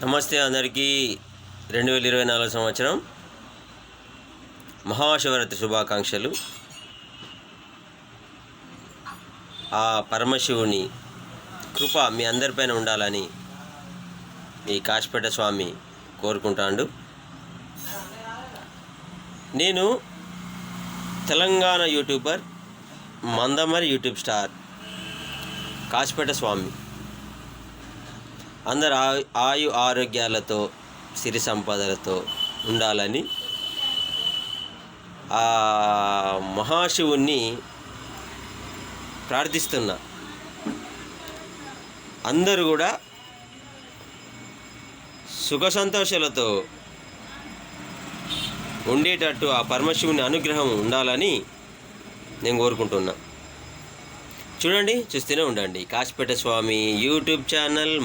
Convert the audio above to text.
నమస్తే అందరికీ 2024 సంవత్సరం మహాశివరాత్రి శుభాకాంక్షలు. ఆ పరమశివుని కృప మీ అందరిపైన ఉండాలని ఈ కాశీపేట స్వామి కోరుకుంటాడు. నేను Telangana YouTuber, Mandamarri YouTube star Kashipeta Swamy. అందరు ఆయు ఆరోగ్యాలతో సిరి సంపదలతో ఉండాలని ఆ మహాశివుణ్ణి ప్రార్థిస్తున్నా. అందరూ కూడా సుఖ సంతోషాలతో ఉండేటట్టు ఆ పరమశివుని అనుగ్రహం ఉండాలని నేను కోరుకుంటున్నా. చూడండి, చూస్తూనే ఉండండి. కాశీపేట స్వామి యూట్యూబ్ ఛానల్.